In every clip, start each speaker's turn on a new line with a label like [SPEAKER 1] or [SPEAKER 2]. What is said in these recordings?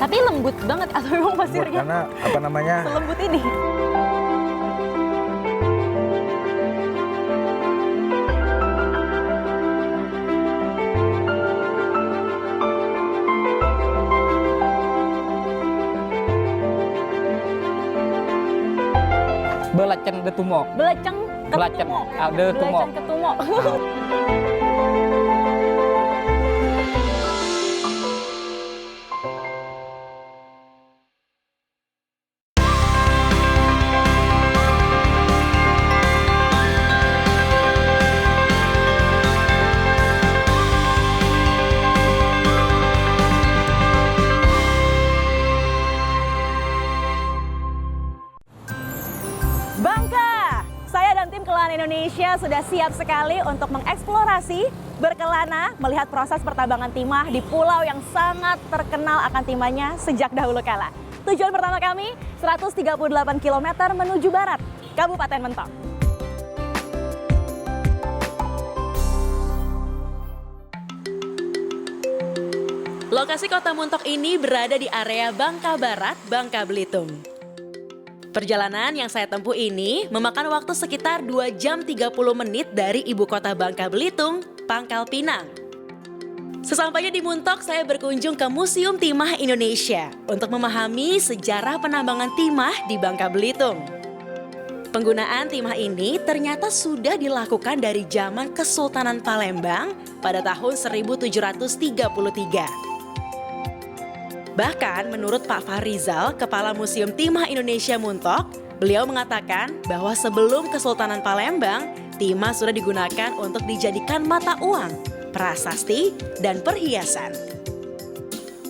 [SPEAKER 1] Tapi lembut banget atau memang pasirnya?
[SPEAKER 2] Karena apa namanya?
[SPEAKER 1] Selembut ini.
[SPEAKER 3] Belacang de tumo.
[SPEAKER 1] Beleceng
[SPEAKER 3] Beleceng,
[SPEAKER 1] ketumo.
[SPEAKER 3] de tumo.
[SPEAKER 1] Beleceng ketumo. Bangka, saya dan tim Kelana Indonesia sudah siap sekali untuk mengeksplorasi, berkelana, melihat proses pertambangan timah di pulau yang sangat terkenal akan timahnya sejak dahulu kala. Tujuan pertama kami, 138 km menuju barat, Kabupaten Mentong. Lokasi kota Muntok ini berada di area Bangka Barat, Bangka Belitung. Perjalanan yang saya tempuh ini memakan waktu sekitar 2 jam 30 menit dari ibu kota Bangka Belitung, Pangkal Pinang. Sesampainya di Muntok, saya berkunjung ke Museum Timah Indonesia untuk memahami sejarah penambangan timah di Bangka Belitung. Penggunaan timah ini ternyata sudah dilakukan dari zaman Kesultanan Palembang pada tahun 1733. Bahkan menurut Pak Farizal, Kepala Museum Timah Indonesia Muntok, beliau mengatakan bahwa sebelum Kesultanan Palembang, timah sudah digunakan untuk dijadikan mata uang, prasasti, dan perhiasan.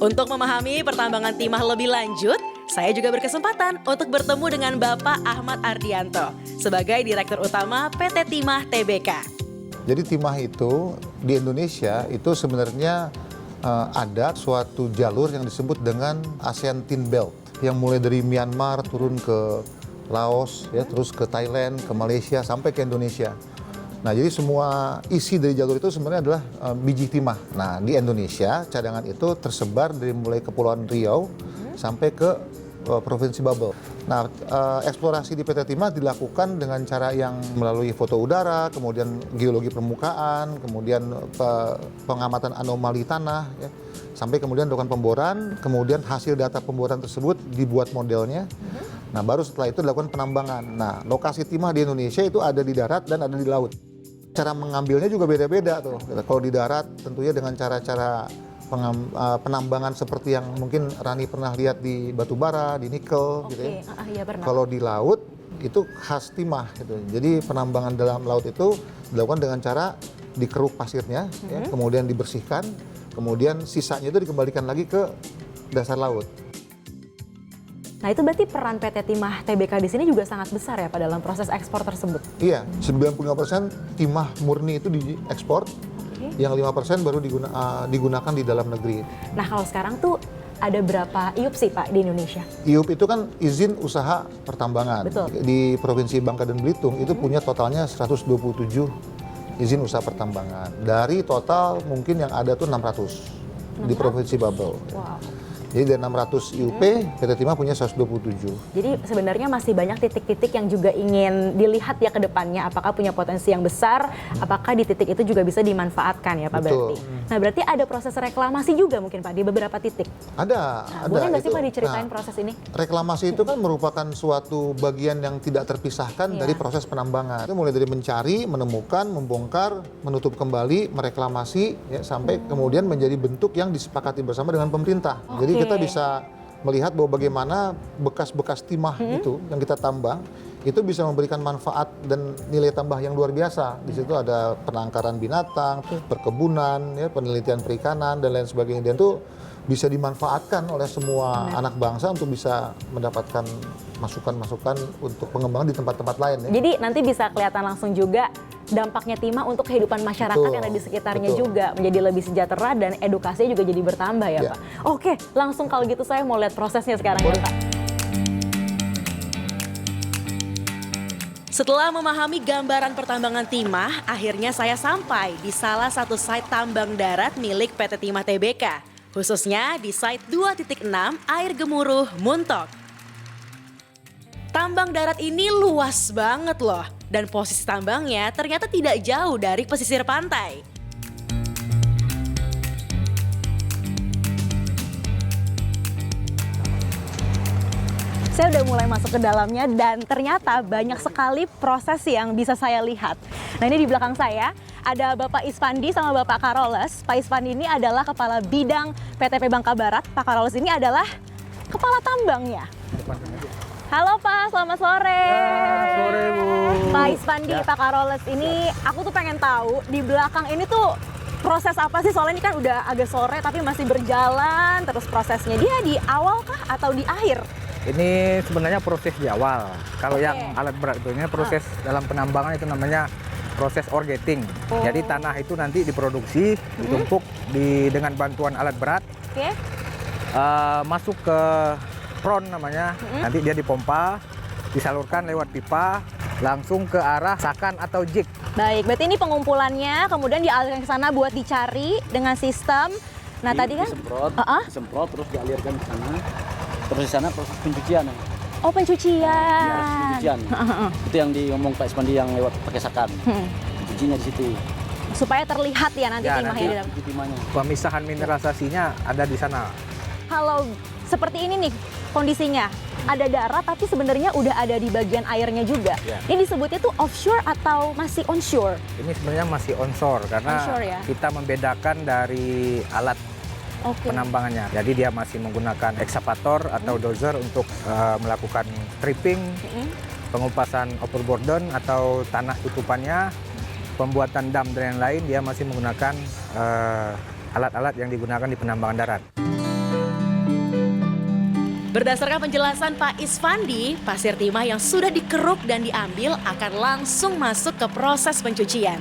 [SPEAKER 1] Untuk memahami pertambangan timah lebih lanjut, saya juga berkesempatan untuk bertemu dengan Bapak Ahmad Ardianto sebagai Direktur Utama PT Timah Tbk.
[SPEAKER 4] Jadi timah itu di Indonesia itu sebenarnya ada suatu jalur yang disebut dengan ASEAN Tin Belt yang mulai dari Myanmar turun ke Laos, ya, terus ke Thailand, ke Malaysia, sampai ke Indonesia. Nah, jadi semua isi dari jalur itu sebenarnya adalah biji timah. Nah, di Indonesia cadangan itu tersebar dari mulai Kepulauan Riau sampai ke Provinsi Babel. Nah, eksplorasi di PT Timah dilakukan dengan cara yang melalui foto udara, kemudian geologi permukaan, kemudian pengamatan anomali tanah, ya, sampai kemudian dilakukan pemboran, kemudian hasil data pemboran tersebut dibuat modelnya. Nah, baru setelah itu dilakukan penambangan. Nah, lokasi timah di Indonesia itu ada di darat dan ada di laut. Cara mengambilnya juga beda-beda tuh. Kalau di darat tentunya dengan cara-cara penambangan seperti yang mungkin Rani pernah lihat di batu bara, di nikel, gitu ya.
[SPEAKER 1] Iya, pernah.
[SPEAKER 4] Kalau di laut itu khas timah gitu. Jadi penambangan dalam laut itu dilakukan dengan cara dikeruk pasirnya, ya, kemudian dibersihkan, kemudian sisanya itu dikembalikan lagi ke dasar laut.
[SPEAKER 1] Nah, itu berarti peran PT Timah Tbk di sini juga sangat besar ya Pak dalam proses ekspor tersebut.
[SPEAKER 4] Iya, 95% timah murni itu diekspor. Yang 5% baru digunakan di dalam negeri.
[SPEAKER 1] Nah, kalau sekarang tuh ada berapa IUP sih Pak di Indonesia?
[SPEAKER 4] IUP itu kan izin usaha pertambangan.
[SPEAKER 1] Betul.
[SPEAKER 4] Di Provinsi Bangka dan Belitung itu punya totalnya 127 izin usaha pertambangan. Dari total mungkin yang ada tuh 600 di Provinsi Babel.
[SPEAKER 1] Wow.
[SPEAKER 4] Jadi dari 600 IUP, PT Timah punya 127.
[SPEAKER 1] Jadi sebenarnya masih banyak titik-titik yang juga ingin dilihat ya ke depannya. Apakah punya potensi yang besar, apakah di titik itu juga bisa dimanfaatkan ya Pak.
[SPEAKER 4] Betul.
[SPEAKER 1] Berarti. Nah, berarti ada proses reklamasi juga mungkin Pak di beberapa titik.
[SPEAKER 4] Ada.
[SPEAKER 1] Boleh nggak sih Pak diceritain proses ini?
[SPEAKER 4] Reklamasi itu kan merupakan suatu bagian yang tidak terpisahkan dari proses penambangan. Itu mulai dari mencari, menemukan, membongkar, menutup kembali, mereklamasi, ya, sampai kemudian menjadi bentuk yang disepakati bersama dengan pemerintah. Jadi kita bisa melihat bahwa bagaimana bekas-bekas timah itu yang kita tambang itu bisa memberikan manfaat dan nilai tambah yang luar biasa. Di situ ada penangkaran binatang, perkebunan, ya, penelitian perikanan dan lain sebagainya. Dan itu bisa dimanfaatkan oleh semua anak bangsa untuk bisa mendapatkan masukan-masukan untuk pengembangan di tempat-tempat lain. Ya.
[SPEAKER 1] Jadi nanti bisa kelihatan langsung juga dampaknya timah untuk kehidupan masyarakat yang ada di sekitarnya juga menjadi lebih sejahtera dan edukasinya juga jadi bertambah ya Pak. Oke, langsung kalau gitu saya mau lihat prosesnya sekarang ya Pak. Setelah memahami gambaran pertambangan timah, akhirnya saya sampai di salah satu site tambang darat milik PT Timah Tbk. khususnya di site 2.6 Air Gemuruh Muntok. Tambang darat ini luas banget loh, dan posisi tambangnya ternyata tidak jauh dari pesisir pantai.
[SPEAKER 2] Saya udah mulai masuk ke dalamnya dan ternyata banyak sekali proses yang bisa saya lihat. Nah, ini di belakang saya ada Bapak Isfandi sama Bapak Karoles. Pak Isfandi ini adalah Kepala Bidang PTP Bangka Barat. Pak Karoles ini adalah Kepala Tambangnya. Halo Pak, selamat sore.
[SPEAKER 3] Selamat sore Bu.
[SPEAKER 2] Pak Isfandi, Pak Karoles, ini aku tuh pengen tahu di belakang ini tuh proses apa sih? Soalnya ini kan udah agak sore tapi masih berjalan terus prosesnya. Dia di awal kah atau di akhir?
[SPEAKER 3] Ini sebenarnya proses di awal. Kalau yang alat berat itu ini proses dalam penambangan itu namanya proses ore gating. Jadi tanah itu nanti diproduksi, ditumpuk dengan bantuan alat berat,
[SPEAKER 2] Oke.
[SPEAKER 3] masuk ke pron namanya. Nanti dia dipompa, disalurkan lewat pipa, langsung ke arah sakan atau jig.
[SPEAKER 2] Baik, berarti ini pengumpulannya kemudian dialirkan ke sana buat dicari dengan sistem. Nah, tadi kan
[SPEAKER 5] disemprot terus dialirkan ke sana. Terus di sana proses pencucian.
[SPEAKER 2] oh pencucian.
[SPEAKER 5] Pencucian. Itu yang diomong Pak Ispandi yang lewat pakai sakan. Pencucinya di situ.
[SPEAKER 2] Supaya terlihat ya nanti
[SPEAKER 3] Ya,
[SPEAKER 2] timahnya
[SPEAKER 3] nanti
[SPEAKER 2] di dalam.
[SPEAKER 5] Timahnya.
[SPEAKER 3] Pemisahan mineralisasinya ada di sana.
[SPEAKER 2] Kalau seperti ini nih kondisinya, ada darat tapi sebenarnya udah ada di bagian airnya juga.
[SPEAKER 3] Ya.
[SPEAKER 2] Ini disebutnya tuh offshore atau masih onshore?
[SPEAKER 3] Ini sebenarnya masih onshore karena
[SPEAKER 2] Onshore ya?
[SPEAKER 3] kita membedakan dari alat
[SPEAKER 2] Oke.
[SPEAKER 3] penambangannya. Jadi dia masih menggunakan ekskavator atau dozer untuk melakukan stripping, pengupasan overburden atau tanah tutupannya, pembuatan dam dan lain-lain. Dia masih menggunakan alat-alat yang digunakan di penambangan darat.
[SPEAKER 1] Berdasarkan penjelasan Pak Isfandi, pasir timah yang sudah dikeruk dan diambil akan langsung masuk ke proses pencucian.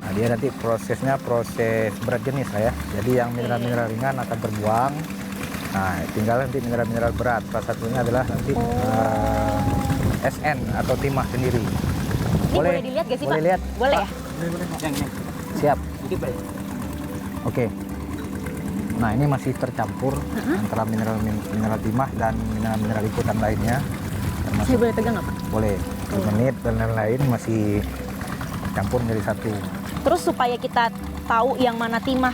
[SPEAKER 3] Nah, dia nanti prosesnya proses berat jenis lah ya. Jadi yang mineral-mineral ringan akan terbuang. Nah, tinggal nanti mineral-mineral berat. Salah satunya adalah nanti SN atau timah sendiri.
[SPEAKER 2] Ini boleh dilihat gak sih
[SPEAKER 3] boleh
[SPEAKER 2] Pak?
[SPEAKER 3] lihat.
[SPEAKER 2] Boleh ya?
[SPEAKER 5] Yang
[SPEAKER 3] Siap.
[SPEAKER 5] dikit Pak.
[SPEAKER 3] Oke. Nah, ini masih tercampur antara mineral timah dan mineral ikutan lainnya.
[SPEAKER 2] Saya boleh pegang nggak Pak?
[SPEAKER 3] Boleh. 10 menit dan lain-lain masih campur menjadi satu.
[SPEAKER 2] Terus supaya kita tahu yang mana timah,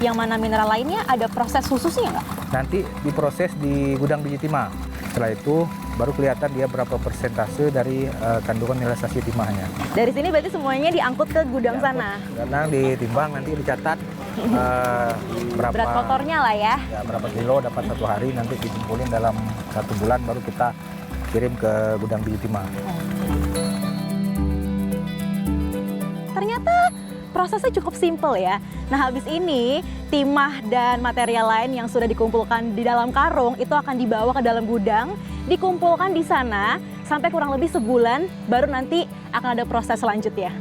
[SPEAKER 2] yang mana mineral lainnya, ada proses khususnya nggak?
[SPEAKER 3] Nanti diproses di gudang biji timah. Setelah itu baru kelihatan dia berapa persentase dari kandungan mineralisasi timahnya.
[SPEAKER 2] Dari sini berarti semuanya diangkut ke gudang sana.
[SPEAKER 3] Kadang ditimbang nanti dicatat berapa
[SPEAKER 2] Berat kotornya lah ya.
[SPEAKER 3] ya, berapa kilo dapat satu hari, nanti dikumpulin dalam 1 bulan baru kita kirim ke gudang biji timah.
[SPEAKER 2] Ternyata prosesnya cukup simpel ya. Nah, habis ini timah dan material lain yang sudah dikumpulkan di dalam karung itu akan dibawa ke dalam gudang, dikumpulkan di sana sampai kurang lebih sebulan, baru nanti akan ada proses selanjutnya.